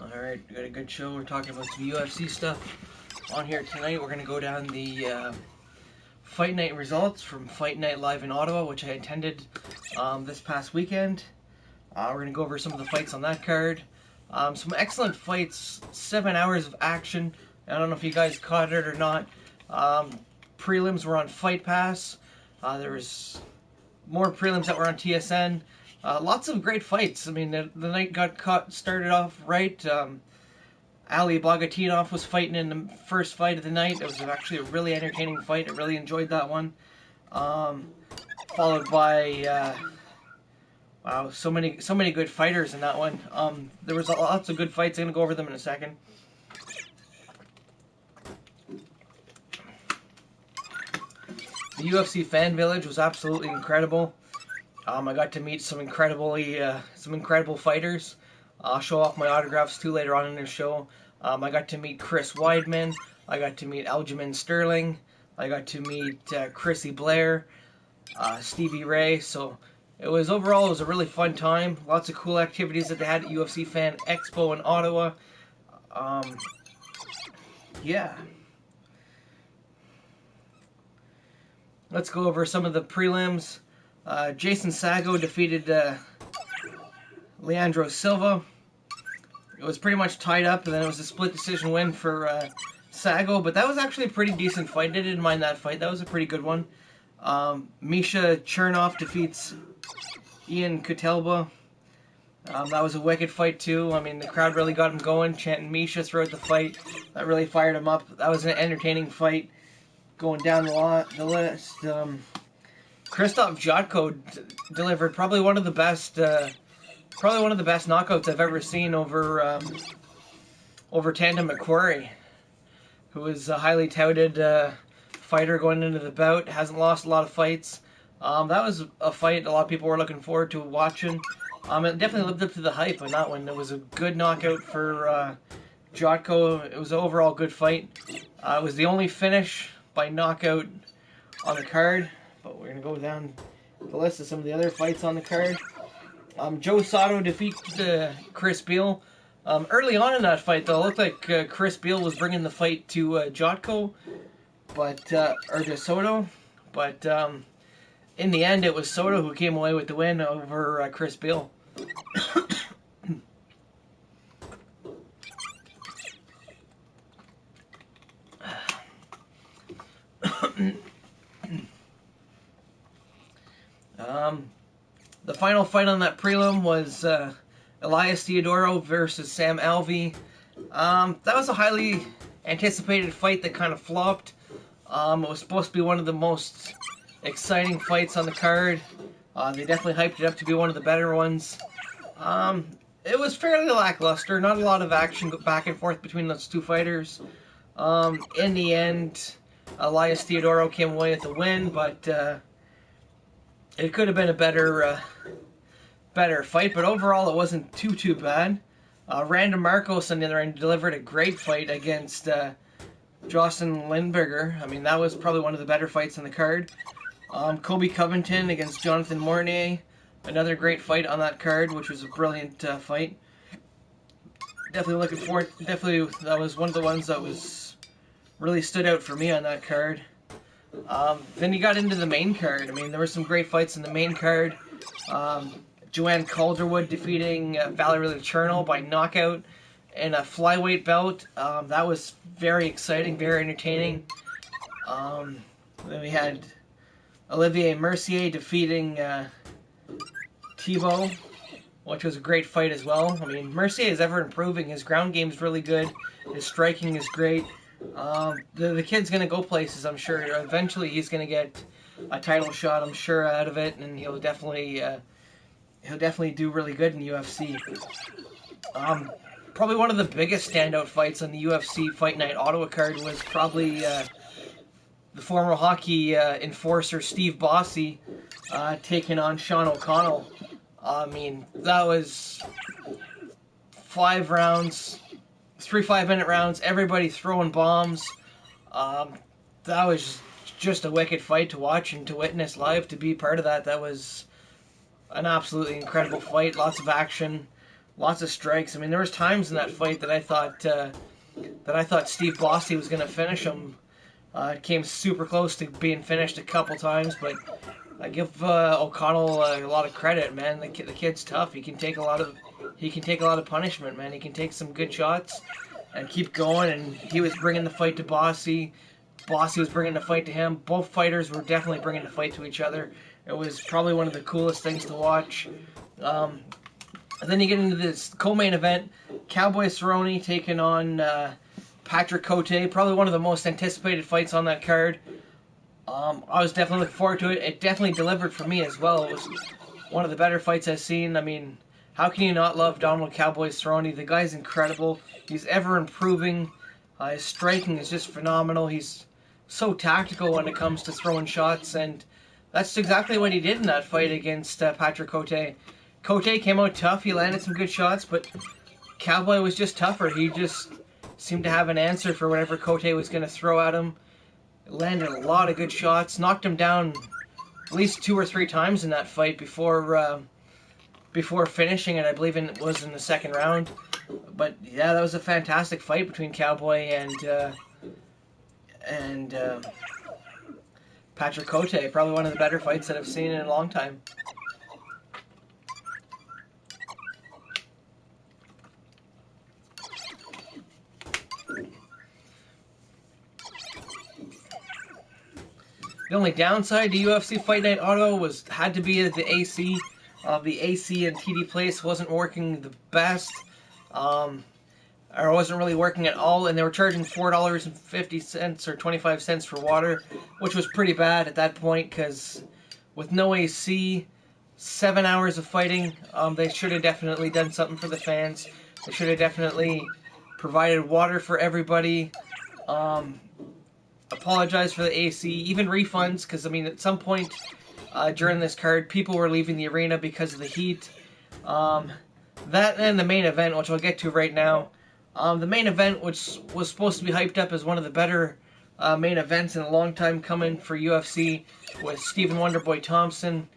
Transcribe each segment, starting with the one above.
Alright, we got a good show. We're talking about some UFC stuff on here tonight. We're going to go down the Fight Night results from Fight Night Live in Ottawa, which I attended this past weekend. We're going to go over some of the fights on that card. Some excellent fights, 7 hours of action. I don't know if you guys caught it or not. Prelims were on Fight Pass. There was more prelims that were on TSN. Lots of great fights. I mean, the night started off right. Ali Bogatinov was fighting in the first fight of the night. It was actually a really entertaining fight. I really enjoyed that one. Followed by wow, so many good fighters in that one. There was lots of good fights. I'm gonna go over them in a second. The UFC Fan Village was absolutely incredible. I got to meet some incredible fighters. I'll show off my autographs too later on in the show. I got to meet Chris Weidman. I got to meet Aljamain Sterling. I got to meet Chrissy Blair, Stevie Ray. So overall it was a really fun time. Lots of cool activities that they had at UFC Fan Expo in Ottawa. Yeah. Let's go over some of the prelims. Jason Sago defeated Leandro Silva. It was pretty much tied up, and then it was a split decision win for Sago, but that was actually a pretty decent fight. I didn't mind that fight. That was a pretty good one. Misha Chernoff defeats Ian Kutelba. That was a wicked fight, too. I mean, the crowd really got him going, chanting Misha throughout the fight. That really fired him up. That was an entertaining fight. Going down the list, Krzysztof Jotko delivered probably one of the best knockouts I've ever seen over Tandem McQuarrie, who is a highly touted fighter going into the bout. Hasn't lost a lot of fights. That was a fight a lot of people were looking forward to watching. It definitely lived up to the hype on that one. It was a good knockout for Jotko. It was an overall good fight. It was the only finish by knockout on the card, but we're gonna go down the list of some of the other fights on the card. Joe Sato defeats Chris Beal. Early on in that fight, though, it looked like Chris Beal was bringing the fight to Jotko, or to Soto, but in the end, it was Soto who came away with the win over Chris Beal. The final fight on that prelim was Elias Theodorou versus Sam Alvey. That was a highly anticipated fight that kind of flopped. It was supposed to be one of the most exciting fights on the card. They definitely hyped it up to be one of the better ones. It was fairly lackluster. Not a lot of action back and forth between those two fighters. In the end, Elias Theodorou came away with the win, but it could have been a better fight, but overall it wasn't too bad. Random Marcos, on the other end, delivered a great fight against Jocelyn Lindberger. I mean, that was probably one of the better fights on the card. Kobe Covington against Jonathan Mornier, another great fight on that card, which was a brilliant fight. Definitely looking forward. Definitely, that was one of the ones that was really stood out for me on that card. Then you got into the main card. I mean, there were some great fights in the main card. Joanne Calderwood defeating Valerie Chernow by knockout in a flyweight bout. That was very exciting, very entertaining. Then we had Olivier Mercier defeating Thibault, which was a great fight as well. I mean, Mercier is ever improving. His ground game is really good. His striking is great. The kid's going to go places, I'm sure. Eventually he's going to get a title shot, I'm sure, out of it, and he'll definitely do really good in UFC. Probably one of the biggest standout fights on the UFC Fight Night Ottawa card was probably the former hockey enforcer Steve Bossy taking on Sean O'Connell. I mean, that was 5 rounds, 3 5-minute rounds, everybody throwing bombs. That was just a wicked fight to watch and to witness live. To be part of that, that was an absolutely incredible fight. Lots of action, lots of strikes. I mean, there was times in that fight that I thought Steve Bossy was going to finish him. It came super close to being finished a couple times, but I give O'Connell a lot of credit, man. The kid's tough. He can take a lot of punishment, man. He can take some good shots and keep going. And he was bringing the fight to Bossy. Bossy was bringing the fight to him. Both fighters were definitely bringing the fight to each other. It was probably one of the coolest things to watch. And then you get into this co-main event, Cowboy Cerrone taking on Patrick Cote, probably one of the most anticipated fights on that card. I was definitely looking forward to it. It definitely delivered for me as well. It was one of the better fights I've seen. I mean, how can you not love Donald Cowboy Cerrone? The guy's incredible. He's ever improving. His striking is just phenomenal. He's so tactical when it comes to throwing shots, and that's exactly what he did in that fight against Patrick Cote. Cote came out tough. He landed some good shots, but Cowboy was just tougher. He just seemed to have an answer for whatever Cote was going to throw at him. Landed a lot of good shots. Knocked him down at least 2 or 3 times in that fight before finishing it. I believe it was in the second round. But yeah, that was a fantastic fight between Cowboy and Patrick Cote. Probably one of the better fights that I've seen in a long time. The only downside to UFC Fight Night Auto had to be the AC. The AC in TD Place wasn't working the best, or wasn't really working at all, and they were charging $4.50 or 25 cents for water, which was pretty bad at that point, because with no AC, 7 hours of fighting, they should have definitely done something for the fans. They should have definitely provided water for everybody. Apologize for the AC, even refunds, because I mean at some point during this card people were leaving the arena because of the heat. That and the main event, which I'll get to right now. The main event, which was supposed to be hyped up as one of the better main events in a long time coming for UFC, with Stephen Wonderboy Thompson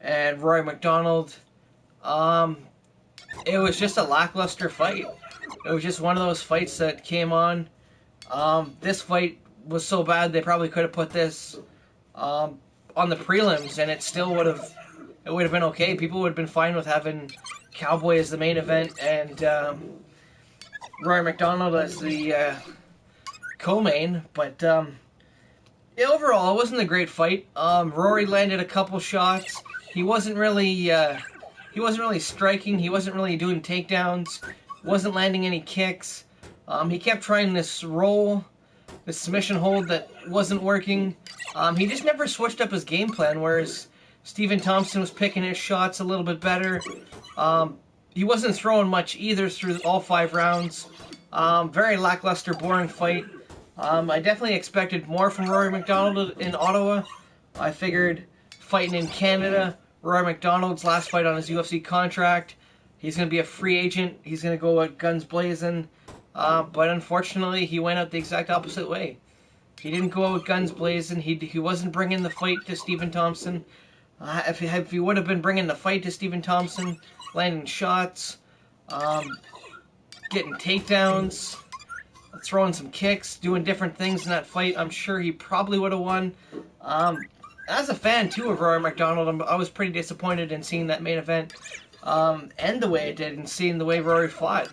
and Rory McDonald. It was just a lackluster fight. It was just one of those fights that came on. This fight was so bad they probably could have put this on the prelims, and it would have been okay. People would have been fine with having Cowboy as the main event and Rory McDonald as the co-main. But yeah, overall, it wasn't a great fight. Rory landed a couple shots. He wasn't really striking. He wasn't really doing takedowns. Wasn't landing any kicks. He kept trying this roll, this submission hold that wasn't working. He just never switched up his game plan, whereas Stephen Thompson was picking his shots a little bit better. He wasn't throwing much either through all 5 rounds. Very lackluster, boring fight. I definitely expected more from Rory McDonald in Ottawa. I figured fighting in Canada, Rory McDonald's last fight on his UFC contract, he's going to be a free agent. He's going to go out guns blazing. But unfortunately, he went out the exact opposite way. He didn't go out with guns blazing. He wasn't bringing the fight to Stephen Thompson. If he would have been bringing the fight to Stephen Thompson, landing shots, getting takedowns, throwing some kicks, doing different things in that fight, I'm sure he probably would have won. As a fan, too, of Rory McDonald, I was pretty disappointed in seeing that main event end the way it did, and seeing the way Rory fought.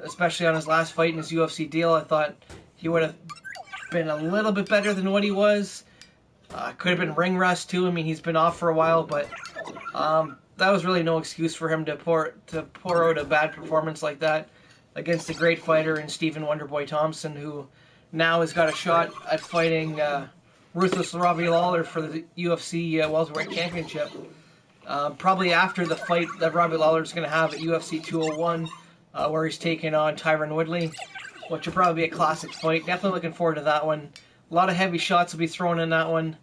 Especially on his last fight in his UFC deal, I thought he would have been a little bit better than what he was. Could have been ring rust too. I mean, he's been off for a while, but that was really no excuse for him to pour out a bad performance like that against a great fighter in Stephen Wonderboy Thompson, who now has got a shot at fighting Ruthless Robbie Lawler for the UFC Welterweight Championship. Probably after the fight that Robbie Lawler is going to have at UFC 201. Where he's taking on Tyron Woodley, which will probably be a classic fight. Definitely looking forward to that one. A lot of heavy shots will be thrown in that one.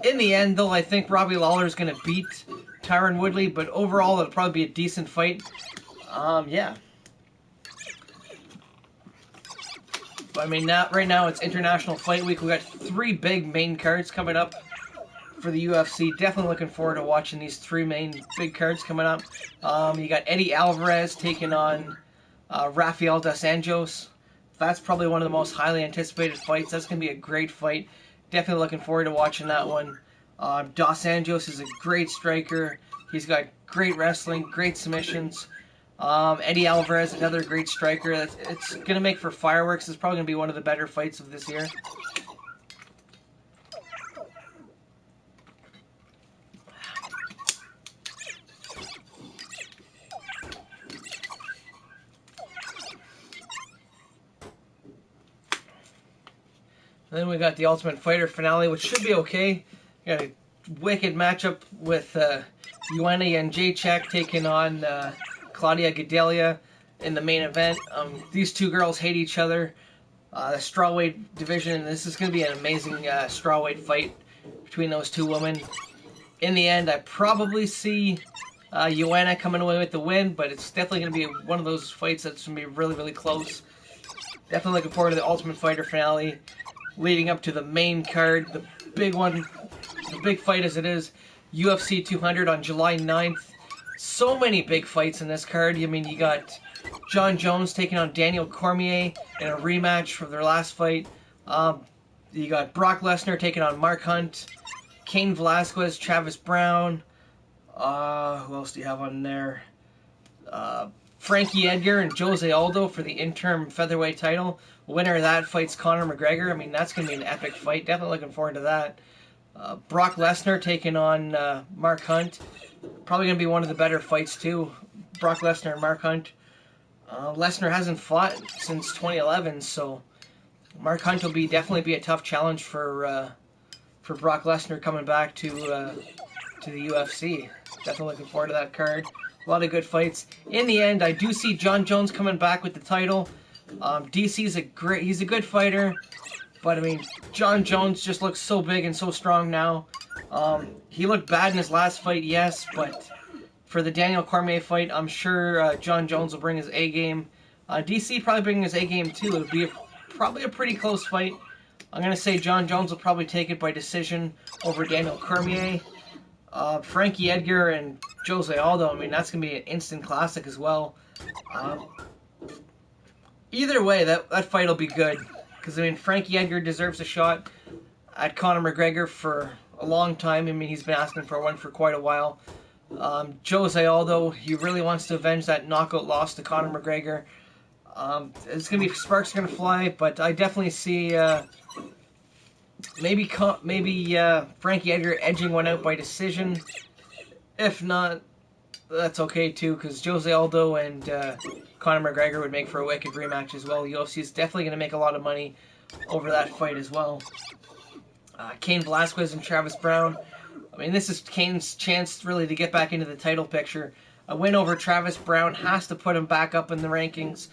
In the end, though, I think Robbie Lawler is going to beat Tyron Woodley, but overall, it'll probably be a decent fight. Yeah. But, I mean, right now it's International Fight Week. We got 3 big main cards coming up for the UFC. Definitely looking forward to watching these three main big cards coming up. You got Eddie Alvarez taking on Rafael dos Anjos. That's probably one of the most highly anticipated fights. That's going to be a great fight. Definitely looking forward to watching that one. Dos Anjos is a great striker. He's got great wrestling, great submissions. Eddie Alvarez, another great striker. It's going to make for fireworks. It's probably going to be one of the better fights of this year. And then we got the Ultimate Fighter finale, which should be okay. We got a wicked matchup with Joanna Jędrzejczyk taking on Claudia Gadelha in the main event. These two girls hate each other. The strawweight division, this is going to be an amazing strawweight fight between those two women. In the end, I probably see Joanna coming away with the win, but it's definitely going to be one of those fights that's going to be really, really close. Definitely looking forward to the Ultimate Fighter finale, leading up to the main card, the big one, the big fight as it is, UFC 200 on July 9th. So many big fights in this card. I mean, you got Jon Jones taking on Daniel Cormier in a rematch from their last fight. You got Brock Lesnar taking on Mark Hunt, Cain Velasquez, Travis Brown. Who else do you have on there? Frankie Edgar and Jose Aldo for the interim featherweight title. Winner of that fights Conor McGregor. I mean, that's going to be an epic fight. Definitely looking forward to that. Brock Lesnar taking on Mark Hunt. Probably going to be one of the better fights, too. Brock Lesnar and Mark Hunt. Lesnar hasn't fought since 2011, so Mark Hunt will definitely be a tough challenge for Brock Lesnar coming back to the UFC. Definitely looking forward to that card. A lot of good fights. In the end, I do see Jon Jones coming back with the title. DC's he's a good fighter, but I mean, Jon Jones just looks so big and so strong now. He looked bad in his last fight, yes, but for the Daniel Cormier fight, I'm sure Jon Jones will bring his A game. DC probably bring his A game too. It'll be probably a pretty close fight. I'm gonna say Jon Jones will probably take it by decision over Daniel Cormier. Frankie Edgar and Jose Aldo, I mean, that's going to be an instant classic as well. Either way, that fight will be good. Because, I mean, Frankie Edgar deserves a shot at Conor McGregor for a long time. I mean, he's been asking for one for quite a while. Jose Aldo, he really wants to avenge that knockout loss to Conor McGregor. It's going to be sparks going to fly, but I definitely see maybe Frankie Edgar edging one out by decision. If not, that's okay too, because Jose Aldo and Conor McGregor would make for a wicked rematch as well. UFC is definitely going to make a lot of money over that fight as well. Cain Velasquez and Travis Brown. I mean, this is Cain's chance really to get back into the title picture. A win over Travis Brown has to put him back up in the rankings.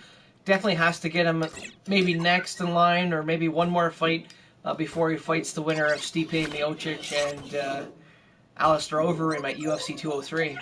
Definitely has to get him maybe next in line, or maybe one more fight before he fights the winner of Stipe Miocic and Alistair Overeem at UFC 203.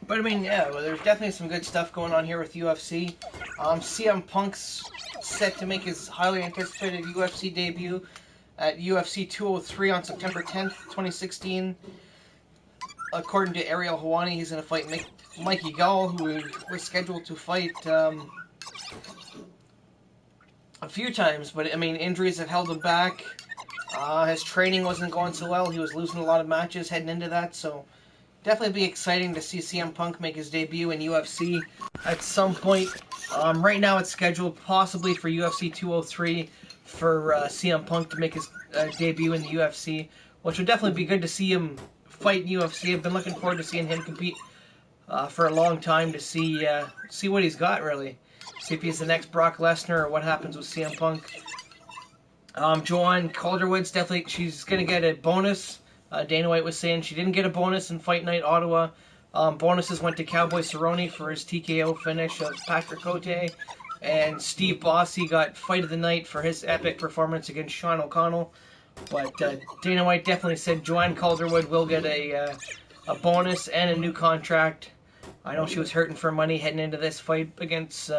But I mean, yeah, well, there's definitely some good stuff going on here with UFC. CM Punk's set to make his highly anticipated UFC debut at UFC 203 on September 10th, 2016. According to Ariel Helwani, he's going to fight Mikey Gall, who was scheduled to fight a few times, but I mean, injuries have held him back. His training wasn't going so well. He was losing a lot of matches heading into that, so definitely be exciting to see CM Punk make his debut in UFC at some point. Right now it's scheduled possibly for UFC 203 for CM Punk to make his debut in the UFC, which would definitely be good to see him fight in UFC. I've been looking forward to seeing him compete for a long time to see what he's got, really. See if he's the next Brock Lesnar or what happens with CM Punk. Joanne Calderwood's definitely, she's going to get a bonus. Dana White was saying she didn't get a bonus in Fight Night Ottawa. Bonuses went to Cowboy Cerrone for his TKO finish of Patrick Cote. And Steve Bossy got Fight of the Night for his epic performance against Sean O'Connell. But Dana White definitely said Joanne Calderwood will get a bonus and a new contract. I know she was hurting for money heading into this fight against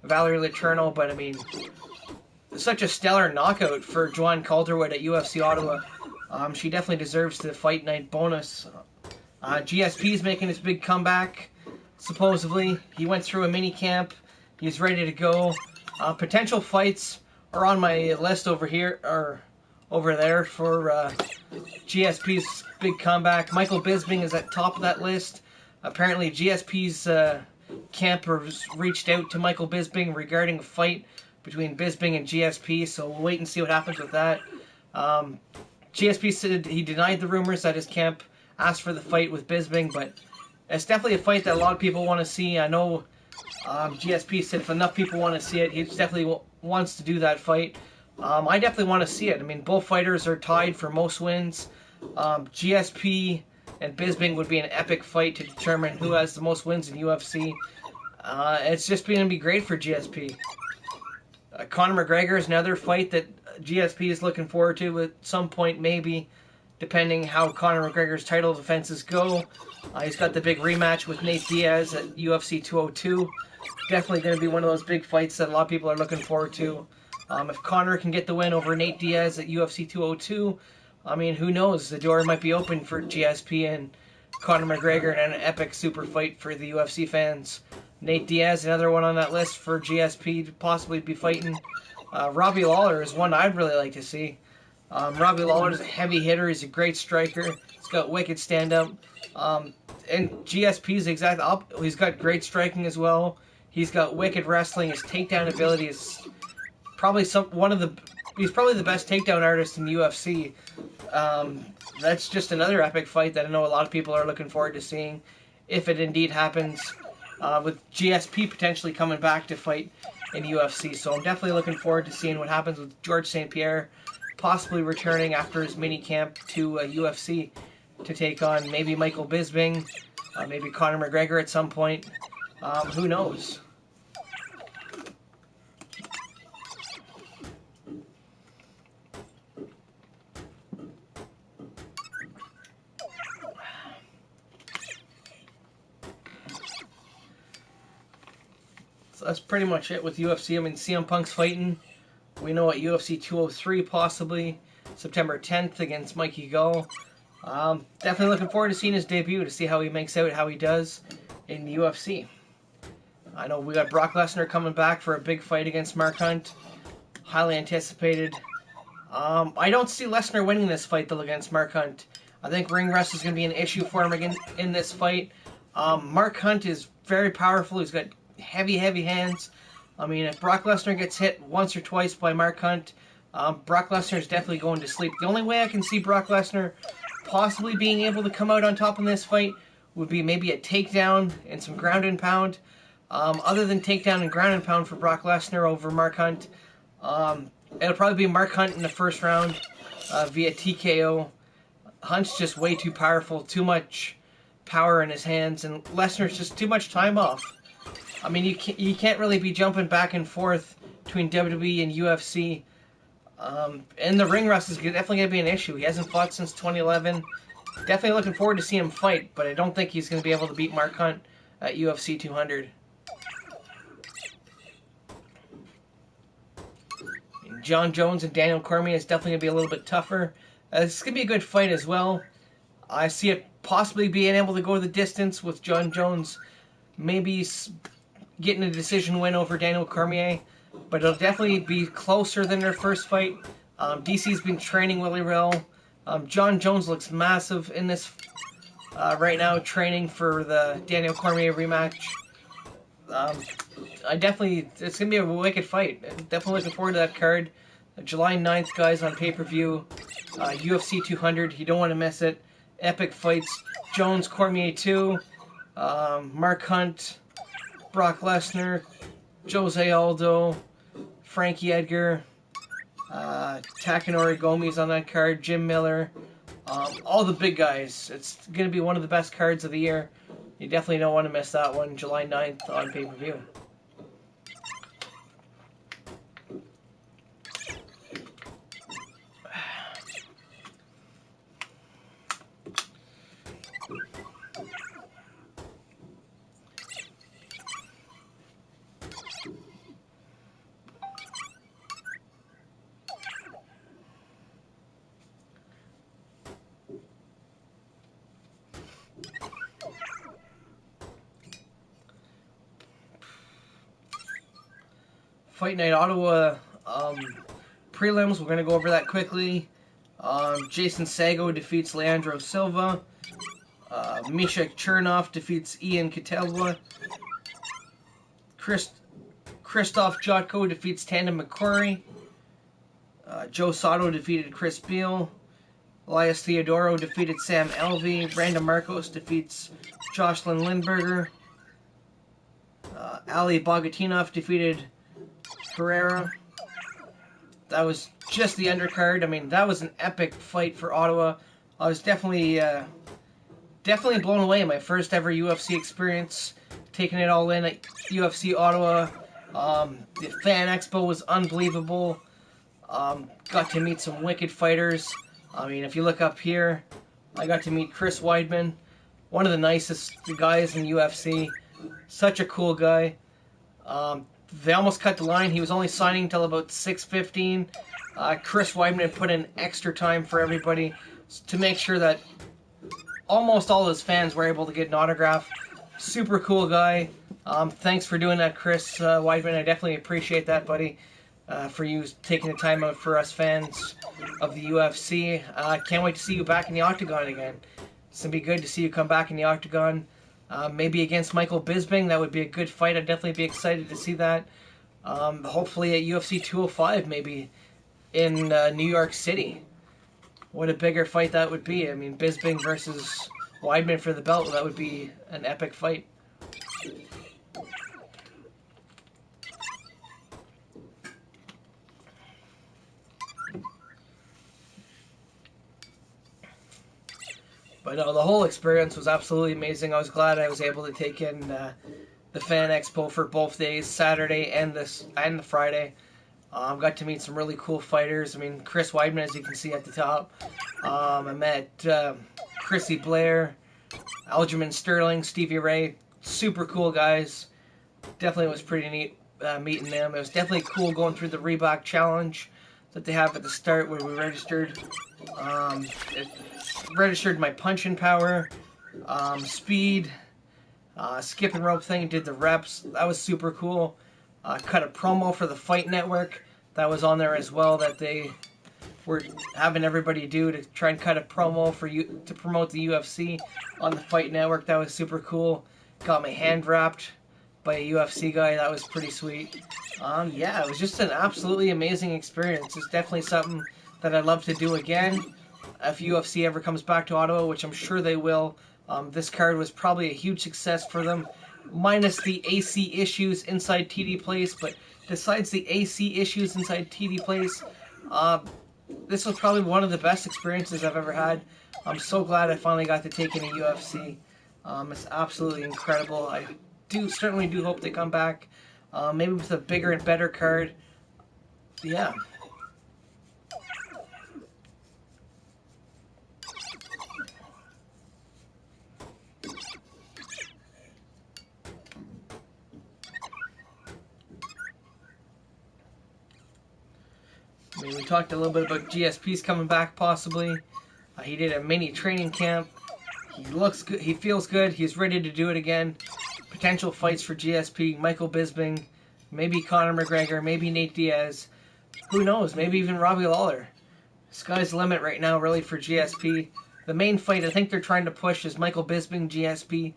Valerie Letourneau, but I mean, such a stellar knockout for Joanne Calderwood at UFC Ottawa. She definitely deserves the Fight Night bonus. GSP's making his big comeback, supposedly. He went through a mini camp. He's ready to go. Potential fights are on my list over here, or over there, for GSP's big comeback. Michael Bisping is at top of that list. Apparently GSP's camp has reached out to Michael Bisping regarding a fight between Bisping and GSP, so we'll wait and see what happens with that. GSP said he denied the rumors that his camp asked for the fight with Bisping, but it's definitely a fight that a lot of people want to see. I know GSP said if enough people want to see it, he definitely wants to do that fight. I definitely want to see it. I mean, both fighters are tied for most wins. GSP and Bisping would be an epic fight to determine who has the most wins in UFC. It's just going to be great for GSP. Conor McGregor is another fight that GSP is looking forward to at some point, maybe, depending how Conor McGregor's title defenses go. He's got the big rematch with Nate Diaz at UFC 202. Definitely going to be one of those big fights that a lot of people are looking forward to. If Conor can get the win over Nate Diaz at UFC 202, I mean, who knows? The door might be open for GSP and Conor McGregor in an epic super fight for the UFC fans. Nate Diaz, another one on that list for GSP to possibly be fighting. Robbie Lawler is one I'd really like to see. Robbie Lawler is a heavy hitter. He's a great striker. He's got wicked stand-up. And GSP's exact opposite. He's got great striking as well. He's got wicked wrestling. His takedown ability is probably he's probably the best takedown artist in the UFC. That's just another epic fight that I know a lot of people are looking forward to seeing, if it indeed happens, with GSP potentially coming back to fight in UFC. So I'm definitely looking forward to seeing what happens with George St. Pierre, possibly returning after his mini camp to UFC to take on maybe Michael Bisping, maybe Conor McGregor at some point. Who knows? So that's pretty much it with UFC. I mean, CM Punk's fighting. We know at UFC 203 possibly, September 10th against Mikey Gall. Definitely looking forward to seeing his debut, to see how he makes out, how he does in the UFC. I know we got Brock Lesnar coming back for a big fight against Mark Hunt. Highly anticipated. I don't see Lesnar winning this fight, though, against Mark Hunt. I think ring rust is going to be an issue for him again in this fight. Mark Hunt is very powerful. He's got heavy hands. I mean, if Brock Lesnar gets hit once or twice by Mark Hunt, Brock Lesnar is definitely going to sleep. The only way I can see Brock Lesnar possibly being able to come out on top in this fight would be maybe a takedown and some ground and pound. Other than takedown and ground and pound for Brock Lesnar over Mark Hunt, it'll probably be Mark Hunt in the first round via TKO. Hunt's just way too powerful, too much power in his hands, and Lesnar's just too much time off. I mean, you can't really be jumping back and forth between WWE and UFC And the ring rust is definitely going to be an issue. He hasn't fought since 2011. Definitely looking forward to seeing him fight, but I don't think he's going to be able to beat Mark Hunt at UFC 200. John Jones and Daniel Cormier is definitely going to be a little bit tougher. It's going to be a good fight as well. I see it possibly being able to go the distance with John Jones maybe getting a decision win over Daniel Cormier, but it'll definitely be closer than their first fight. DC's been training really well. John Jones looks massive in this right now, training for the Daniel Cormier rematch. It's going to be a wicked fight. Definitely looking forward to that card. July 9th, guys, on pay-per-view. UFC 200, you don't want to miss it. Epic fights. Jones, Cormier 2. Mark Hunt, Brock Lesnar, Jose Aldo, Frankie Edgar, Takanori Gomi's on that card, Jim Miller, all the big guys. It's going to be one of the best cards of the year. You definitely don't want to miss that one, July 9th on pay-per-view. Fight Night Ottawa prelims, we're going to go over that quickly. Jason Sago defeats Leandro Silva. Misha Chernov defeats Ian Katelwa. Christoph Jotko defeats Tandem McCrory. Joe Sato defeated Chris Beal. Elias Theodoro defeated Sam Alvey. Brandon Marcos defeats Jocelyn Lindberger. Ali Bogatinov defeated Herrera. That was just the undercard. I mean, that was an epic fight for Ottawa. I was definitely blown away. My first ever UFC experience, taking it all in at UFC Ottawa. The Fan Expo was unbelievable. Got to meet some wicked fighters. I mean, if you look up here, I got to meet Chris Weidman, one of the nicest guys in UFC. Such a cool guy. They almost cut the line. He was only signing until about 6:15. Chris Weidman put in extra time for everybody to make sure that almost all his fans were able to get an autograph. Super cool guy. Thanks for doing that, Chris Weidman. I definitely appreciate that, buddy, for you taking the time out for us fans of the UFC. Can't wait to see you back in the Octagon again. It's going to be good to see you come back in the Octagon. Maybe against Michael Bisping. That would be a good fight. I'd definitely be excited to see that. Hopefully at UFC 205, maybe in New York City. What a bigger fight that would be. I mean, Bisping versus Weidman for the belt. That would be an epic fight. But no, the whole experience was absolutely amazing. I was glad I was able to take in the Fan Expo for both days, Saturday and the Friday. Got to meet some really cool fighters. I mean, Chris Weidman, as you can see at the top. I met Chrissy Blair, Aljamain Sterling, Stevie Ray. Super cool guys. Definitely was pretty neat meeting them. It was definitely cool going through the Reebok challenge that they have at the start where we registered. It registered my punching power, speed, skipping rope thing, did the reps. That was super cool. Cut a promo for the Fight Network. That was on there as well, that they were having everybody do to try and cut a promo for you to promote the UFC on the Fight Network. That was super cool. Got my hand wrapped by a UFC guy. That was pretty sweet. Yeah, it was just an absolutely amazing experience. It's definitely something that I'd love to do again if UFC ever comes back to Ottawa, which I'm sure they will. This card was probably a huge success for them, minus the AC issues inside TD Place. But besides the AC issues inside TD Place, this was probably one of the best experiences I've ever had. I'm so glad I finally got to take in a UFC. It's absolutely incredible. I certainly do hope they come back, maybe with a bigger and better card. Yeah. I mean, we talked a little bit about GSP's coming back possibly. He did a mini training camp. He looks good. He feels good. He's ready to do it again. Potential fights for GSP: Michael Bisping, maybe Conor McGregor, maybe Nate Diaz. Who knows? Maybe even Robbie Lawler. Sky's the limit right now, really, for GSP. The main fight I think they're trying to push is Michael Bisping GSP,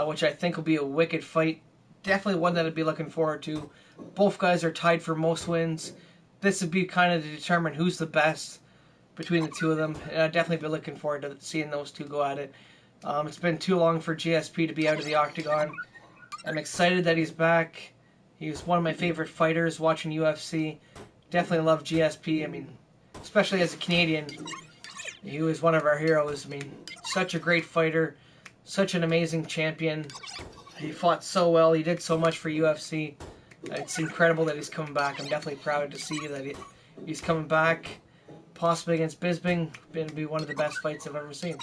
which I think will be a wicked fight. Definitely one that I'd be looking forward to. Both guys are tied for most wins. This would be kind of to determine who's the best between the two of them. And I'd definitely be looking forward to seeing those two go at it. It's been too long for GSP to be out of the octagon. I'm excited that he's back. He was one of my favorite fighters watching UFC. Definitely love GSP. I mean, especially as a Canadian, he was one of our heroes. I mean, such a great fighter, such an amazing champion. He fought so well. He did so much for UFC. It's incredible that he's coming back. I'm definitely proud to see that he's coming back, possibly against Bisping. Going to be one of the best fights I've ever seen.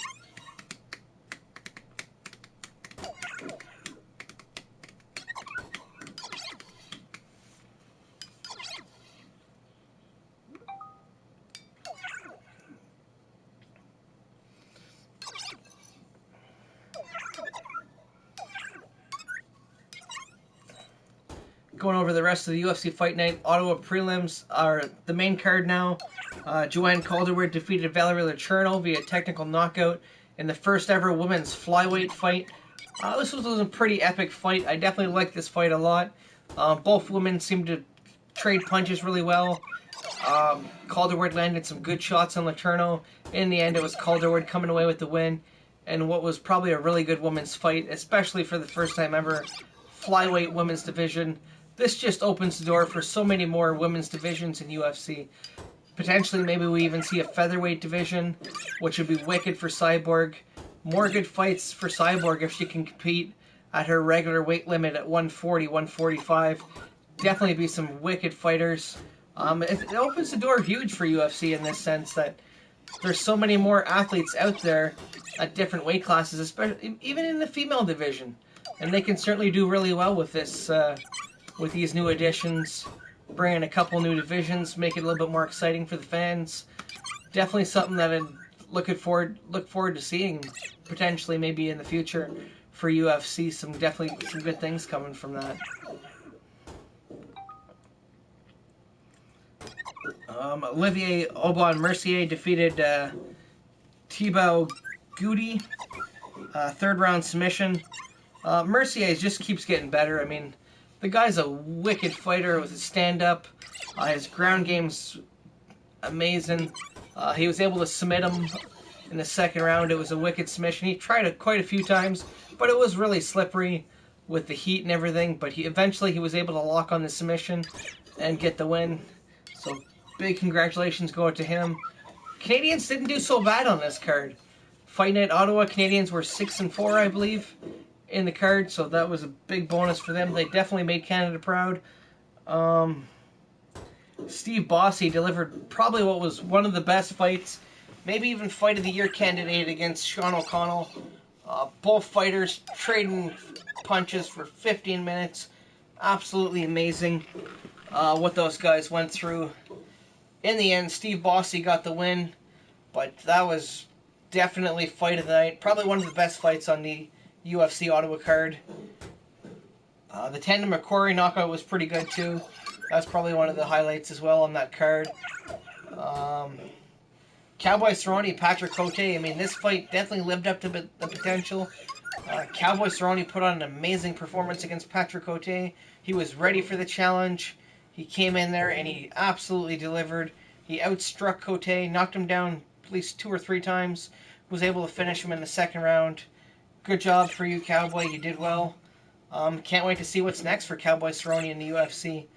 Going over the rest of the UFC Fight Night, Ottawa prelims are the main card now. Joanne Calderwood defeated Valerie Lucerno via technical knockout in the first ever women's flyweight fight. This was a pretty epic fight. I definitely liked this fight a lot. Both women seemed to trade punches really well. Calderwood landed some good shots on Lucerno. In the end, it was Calderwood coming away with the win, and what was probably a really good women's fight, especially for the first time ever flyweight women's division. This just opens the door for so many more women's divisions in UFC. Potentially, maybe we even see a featherweight division, which would be wicked for Cyborg. More good fights for Cyborg if she can compete at her regular weight limit at 140, 145. Definitely be some wicked fighters. It opens the door huge for UFC in this sense that there's so many more athletes out there at different weight classes, especially even in the female division. And they can certainly do really well with this. With these new additions, bringing a couple new divisions, make it a little bit more exciting for the fans. Definitely something that I'd look forward to seeing potentially maybe in the future for UFC. Definitely some good things coming from that. Olivier Aubin-Mercier defeated Thibaut Goudy, third round submission. Mercier just keeps getting better. I mean, the guy's a wicked fighter with his stand-up. His ground game's amazing. He was able to submit him in the second round. It was a wicked submission. He tried it quite a few times, but it was really slippery with the heat and everything. But eventually he was able to lock on the submission and get the win. So big congratulations go out to him. Canadians didn't do so bad on this card. Fight Night Ottawa, Canadians were 6-4, I believe, in the card, so that was a big bonus for them. They definitely made Canada proud. Steve Bossy delivered probably what was one of the best fights, maybe even Fight of the Year candidate against Sean O'Connell. Both fighters trading punches for 15 minutes. Absolutely amazing what those guys went through. In the end, Steve Bossy got the win, but that was definitely Fight of the Night. Probably one of the best fights on the UFC Ottawa card. The Tandem McQuarrie knockout was pretty good too. That's probably one of the highlights as well on that card. Cowboy Cerrone, Patrick Cote. I mean, this fight definitely lived up to the potential. Cowboy Cerrone put on an amazing performance against Patrick Cote. He was ready for the challenge. He came in there and he absolutely delivered. He outstruck Cote, knocked him down at least 2 or 3 times. Was able to finish him in the second round. Good job for you, Cowboy. You did well. Can't wait to see what's next for Cowboy Cerrone in the UFC.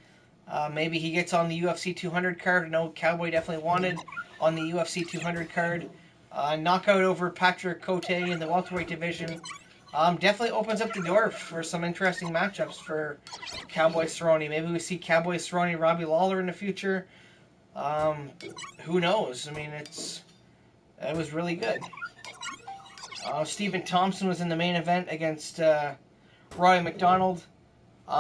Maybe he gets on the UFC 200 card. I know Cowboy definitely wanted on the UFC 200 card. Knockout over Patrick Cote in the welterweight division. Definitely opens up the door for some interesting matchups for Cowboy Cerrone. Maybe we see Cowboy Cerrone, Robbie Lawler in the future. Who knows? I mean, it was really good. Stephen Thompson was in the main event against Rory McDonald.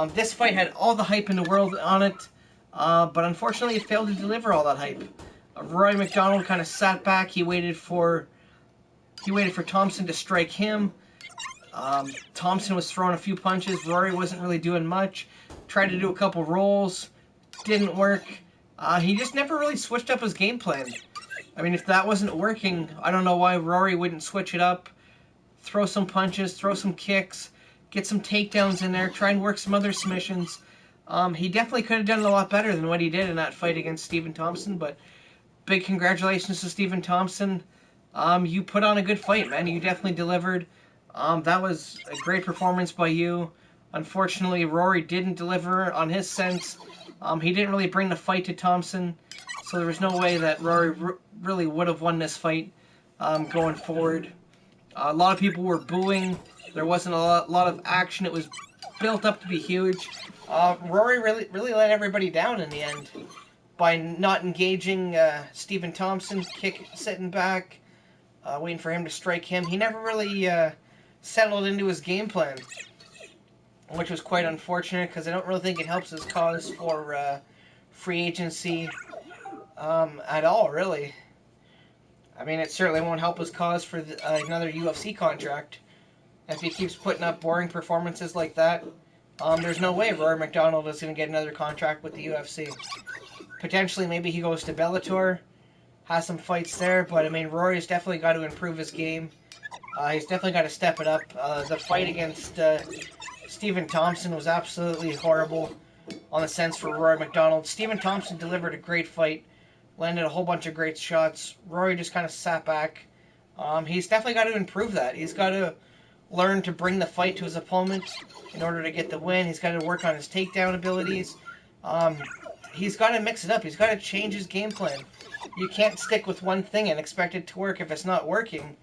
This fight had all the hype in the world on it. But unfortunately, he failed to deliver all that hype. Rory McDonald kind of sat back. He waited for Thompson to strike him. Thompson was throwing a few punches. Rory wasn't really doing much. Tried to do a couple rolls. Didn't work. He just never really switched up his game plan. I mean, if that wasn't working, I don't know why Rory wouldn't switch it up. Throw some punches, throw some kicks, get some takedowns in there, try and work some other submissions. He definitely could have done a lot better than what he did in that fight against Stephen Thompson, but big congratulations to Stephen Thompson. You put on a good fight, man. You definitely delivered. That was a great performance by you. Unfortunately, Rory didn't deliver on his sense. He didn't really bring the fight to Thompson, so there was no way that Rory really would have won this fight going forward. A lot of people were booing. There wasn't a lot of action. It was built up to be huge. Rory really let everybody down in the end by not engaging Stephen Thompson, sitting back, waiting for him to strike him. He never really settled into his game plan, which was quite unfortunate because I don't really think it helps his cause for free agency at all, really. I mean, it certainly won't help his cause for another UFC contract. If he keeps putting up boring performances like that, there's no way Rory McDonald is going to get another contract with the UFC. Potentially, maybe he goes to Bellator, has some fights there, but I mean, Rory's definitely got to improve his game. He's definitely got to step it up. The fight against Stephen Thompson was absolutely horrible on the sense for Rory McDonald. Stephen Thompson delivered a great fight, landed a whole bunch of great shots. Rory just kind of sat back. He's definitely got to improve that. He's got to learn to bring the fight to his opponent in order to get the win. He's got to work on his takedown abilities. He's got to mix it up. He's got to change his game plan. You can't stick with one thing and expect it to work if it's not working.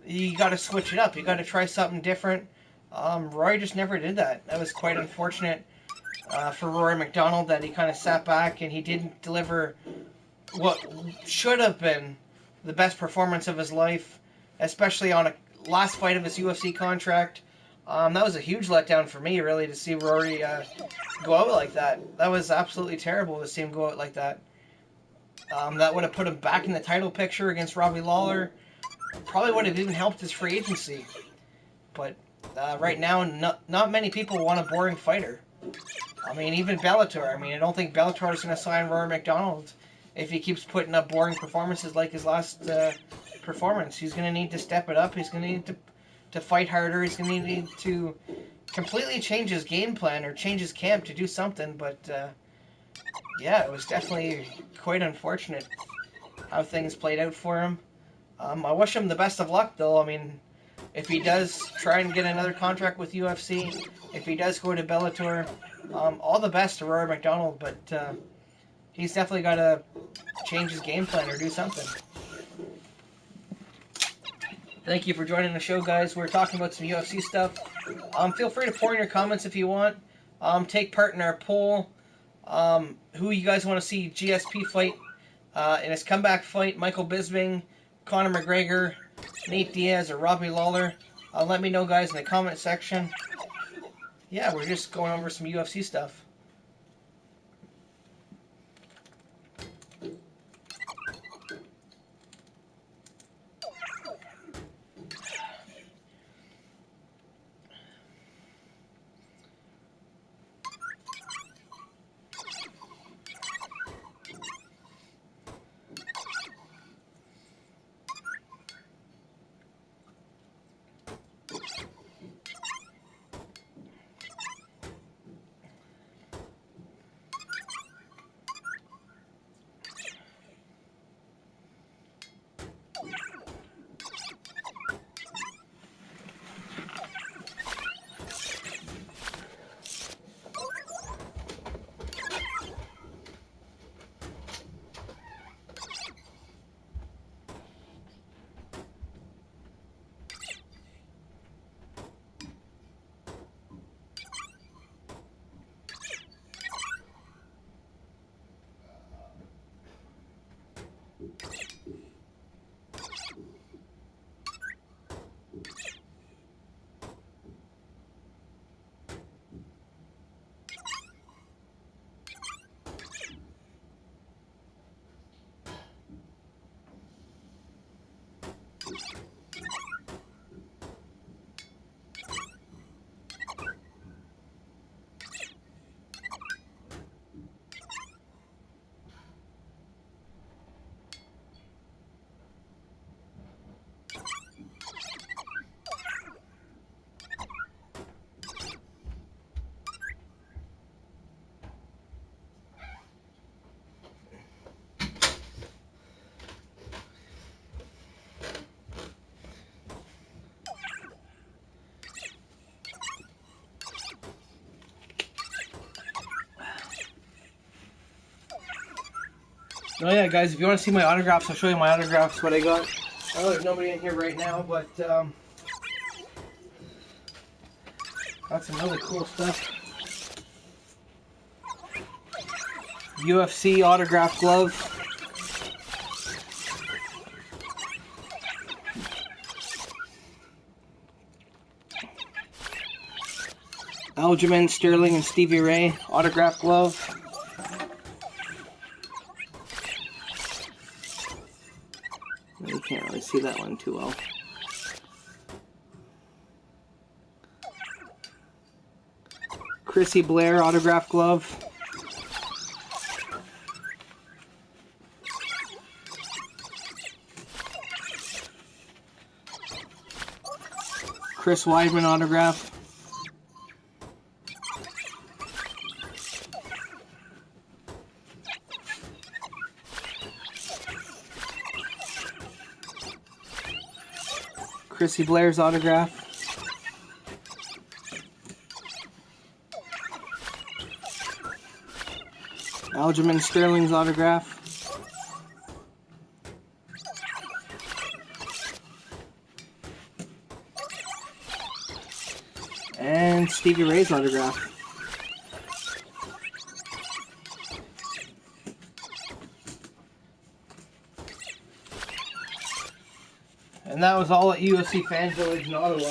You got to switch it up. You got to try something different. Rory just never did that. That was quite unfortunate for Rory McDonald that he kind of sat back and he didn't deliver what should have been the best performance of his life, especially on a last fight of his UFC contract. That was a huge letdown for me, really, to see Rory go out like that. That was absolutely terrible to see him go out like that. That would have put him back in the title picture against Robbie Lawler. Probably would have even helped his free agency. But right now, not many people want a boring fighter. I mean, even Bellator. I mean, I don't think Bellator is going to sign Rory McDonald if he keeps putting up boring performances like his last performance. He's going to need to step it up. He's going to need to fight harder. He's going to need to completely change his game plan or change his camp to do something. But yeah, it was definitely quite unfortunate how things played out for him. I wish him the best of luck, though. I mean, if he does try and get another contract with UFC, if he does go to Bellator, all the best to Rory McDonald, but he's definitely got to change his game plan or do something. Thank you for joining the show, guys. We're talking about some UFC stuff. Feel free to pour in your comments if you want. Take part in our poll. Who you guys want to see GSP fight in his comeback fight? Michael Bisping, Conor McGregor, Nate Diaz, or Robbie Lawler? Let me know, guys, in the comment section. Yeah, we're just going over some UFC stuff. Oh yeah, guys, if you want to see my autographs, I'll show you my autographs, what I got. I know there's nobody in here right now, but got some really cool stuff. UFC autograph glove. Aljamain Sterling and Stevie Ray autograph glove. You can't really see that one too well. Chrissy Blair autograph glove. Chris Weidman autograph. Chrissy Blair's autograph. Aljamain Sterling's autograph. And Stevie Ray's autograph. And that was all at UFC Fan Village in Ottawa.